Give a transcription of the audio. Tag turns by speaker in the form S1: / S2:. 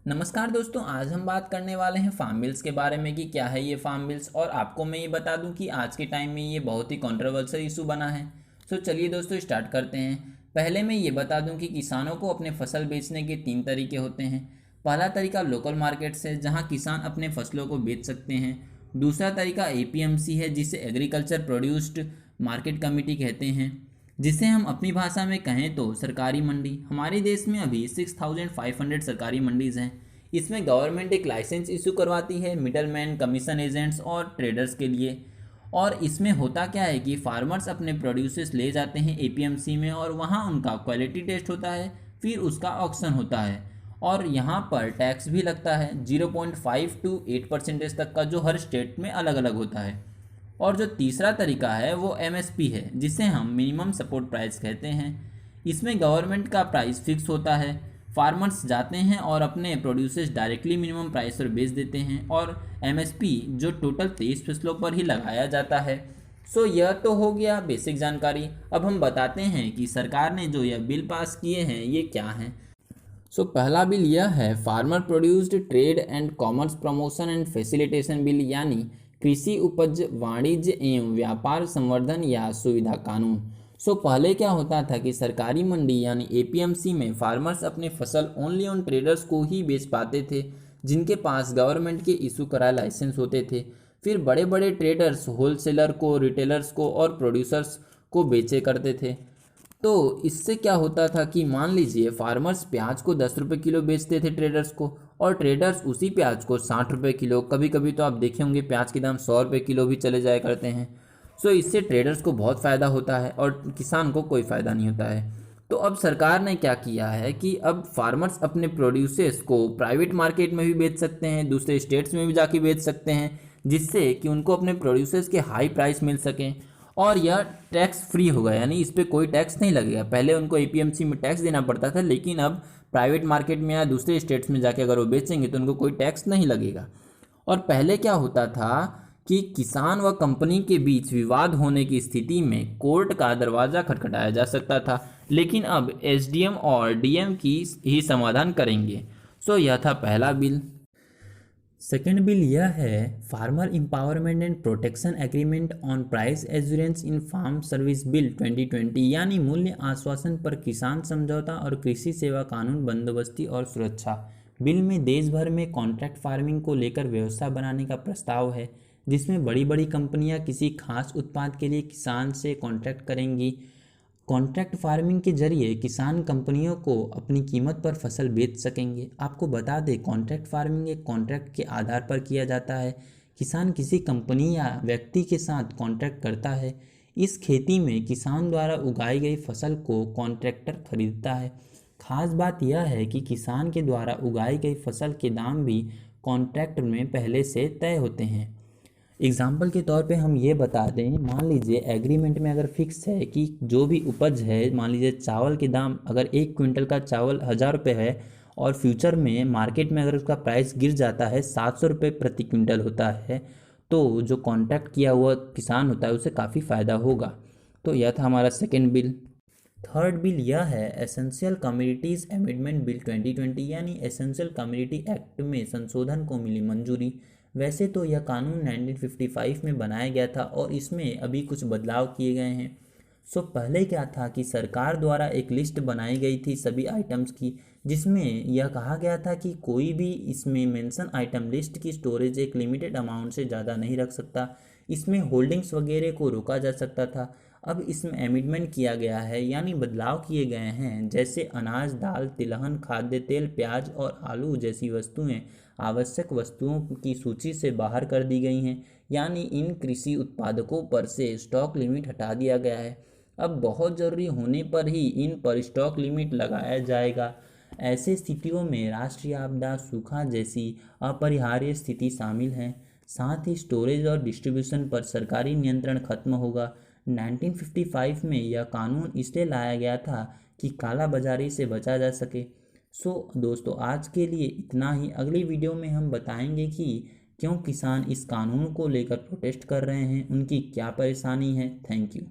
S1: नमस्कार दोस्तों, आज हम बात करने वाले हैं फार्म बिल्स के बारे में कि क्या है ये फार्म बिल्स। और आपको मैं ये बता दूं कि आज के टाइम में ये बहुत ही कंट्रोवर्शियल इशू बना है। सो चलिए दोस्तों स्टार्ट करते हैं। पहले मैं ये बता दूं कि किसानों को अपने फसल बेचने के 3 तरीके होते हैं। पहला तरीका लोकल मार्केट से, जहाँ किसान अपने फसलों को बेच सकते हैं। दूसरा तरीका APMC है, जिसे एग्रीकल्चर प्रोड्यूस्ड मार्केट कमेटी कहते हैं, जिसे हम अपनी भाषा में कहें तो सरकारी मंडी। हमारे देश में अभी 6500 सरकारी मंडीज़ हैं। इसमें गवर्नमेंट एक लाइसेंस इशू करवाती है मिडलमैन, कमीशन एजेंट्स और ट्रेडर्स के लिए। और इसमें होता क्या है कि फार्मर्स अपने प्रोड्यूसर्स ले जाते हैं APMC में, और वहाँ उनका क्वालिटी टेस्ट होता है, फिर उसका ऑक्शन होता है। और यहाँ पर टैक्स भी लगता है 0.5 to 8% तक का, जो हर स्टेट में अलग अलग होता है। और जो तीसरा तरीका है वो MSP है, जिसे हम मिनिमम सपोर्ट प्राइस कहते हैं। इसमें गवर्नमेंट का प्राइस फिक्स होता है, फार्मर्स जाते हैं और अपने प्रोड्यूसर्स डायरेक्टली मिनिमम प्राइस पर बेच देते हैं, और MSP जो टोटल 23 फसलों पर ही लगाया जाता है। सो यह तो हो गया बेसिक जानकारी। अब हम बताते हैं कि सरकार ने जो यह बिल पास किए हैं ये क्या हैं। सो पहला बिल यह है farmer produced trade and commerce promotion and facilitation bill, यानी कृषि उपज वाणिज्य एवं व्यापार संवर्धन या सुविधा कानून। सो पहले क्या होता था कि सरकारी मंडी यानी APMC में फार्मर्स अपने फसल ओनली ऑन ट्रेडर्स को ही बेच पाते थे, जिनके पास गवर्नमेंट के इशू कराए लाइसेंस होते थे। फिर बड़े बड़े ट्रेडर्स होलसेलर को, रिटेलर्स को और प्रोड्यूसर्स को बेचे करते थे। तो इससे क्या होता था कि मान लीजिए फार्मर्स प्याज को 10 रुपये किलो बेचते थे ट्रेडर्स को, और ट्रेडर्स उसी प्याज को 60 रुपये किलो, कभी कभी तो आप देखे होंगे प्याज के दाम 100 रुपये किलो भी चले जाया करते हैं। सो इससे ट्रेडर्स को बहुत फ़ायदा होता है और किसान को कोई फ़ायदा नहीं होता है। तो अब सरकार ने क्या किया है कि अब फार्मर्स अपने प्रोड्यूसर्स को प्राइवेट मार्केट में भी बेच सकते हैं, दूसरे स्टेट्स में भी जाके बेच सकते हैं, जिससे कि उनको अपने प्रोड्यूसर्स के हाई प्राइस मिल सकें। और यह टैक्स फ्री होगा, यानी इस पर कोई टैक्स नहीं लगेगा। पहले उनको APMC में टैक्स देना पड़ता था, लेकिन अब प्राइवेट मार्केट में या दूसरे स्टेट्स में जाके अगर वो बेचेंगे तो उनको कोई टैक्स नहीं लगेगा। और पहले क्या होता था कि किसान व कंपनी के बीच विवाद होने की स्थिति में कोर्ट का दरवाज़ा खटखटाया जा सकता था, लेकिन अब SDM और DM की ही समाधान करेंगे। सो यह था पहला बिल। सेकेंड बिल यह है farmer empowerment and protection agreement on price assurance in farm service bill 2020, यानी मूल्य आश्वासन पर किसान समझौता और कृषि सेवा कानून बंदोबस्ती और सुरक्षा। बिल में देश भर में कॉन्ट्रैक्ट फार्मिंग को लेकर व्यवस्था बनाने का प्रस्ताव है, जिसमें बड़ी बड़ी कंपनियां किसी खास उत्पाद के लिए किसान से कॉन्ट्रैक्ट करेंगी। कॉन्ट्रैक्ट फार्मिंग के जरिए किसान कंपनियों को अपनी कीमत पर फसल बेच सकेंगे। आपको बता दें, कॉन्ट्रैक्ट फार्मिंग एक कॉन्ट्रैक्ट के आधार पर किया जाता है। किसान किसी कंपनी या व्यक्ति के साथ कॉन्ट्रैक्ट करता है। इस खेती में किसान द्वारा उगाई गई फसल को कॉन्ट्रैक्टर खरीदता है। खास बात यह है कि किसान के द्वारा उगाई गई फसल के दाम भी कॉन्ट्रैक्ट में पहले से तय होते हैं। एग्जाम्पल के तौर पे हम ये बता दें, मान लीजिए एग्रीमेंट में अगर फिक्स है कि जो भी उपज है, मान लीजिए चावल के दाम, अगर 1 क्विंटल का चावल 1000 रुपये है और फ्यूचर में मार्केट में अगर उसका प्राइस गिर जाता है 700 रुपये प्रति क्विंटल होता है, तो जो कॉन्ट्रैक्ट किया हुआ किसान होता है उसे काफ़ी फ़ायदा होगा। तो यह था हमारा सेकेंड बिल। थर्ड बिल यह है एसेंशियल कम्युनिटीज़ अमेंडमेंट बिल 2020, यानी एसेंशियल कम्युनिटी एक्ट में संशोधन को मिली मंजूरी। वैसे तो यह कानून 1955 में बनाया गया था और इसमें अभी कुछ बदलाव किए गए हैं। सो पहले क्या था कि सरकार द्वारा एक लिस्ट बनाई गई थी सभी आइटम्स की, जिसमें यह कहा गया था कि कोई भी इसमें मेंशन आइटम लिस्ट की स्टोरेज एक लिमिटेड अमाउंट से ज़्यादा नहीं रख सकता। इसमें होल्डिंग्स वगैरह को रोका जा सकता था। अब इसमें अमेंडमेंट किया गया है, यानी बदलाव किए गए हैं, जैसे अनाज, दाल, तिलहन, खाद्य तेल, प्याज और आलू जैसी वस्तुएं आवश्यक वस्तुओं की सूची से बाहर कर दी गई हैं, यानी इन कृषि उत्पादकों पर से स्टॉक लिमिट हटा दिया गया है। अब बहुत ज़रूरी होने पर ही इन पर स्टॉक लिमिट लगाया जाएगा। ऐसे स्थितियों में राष्ट्रीय आपदा, सूखा जैसी अपरिहार्य स्थिति शामिल है। साथ ही स्टोरेज और डिस्ट्रीब्यूशन पर सरकारी नियंत्रण खत्म होगा। 1955 में यह कानून इसलिए लाया गया था कि काला बाजारी से बचा जा सके। सो दोस्तों, आज के लिए इतना ही। अगली वीडियो में हम बताएंगे कि क्यों किसान इस कानून को लेकर प्रोटेस्ट कर रहे हैं, उनकी क्या परेशानी है। Thank you.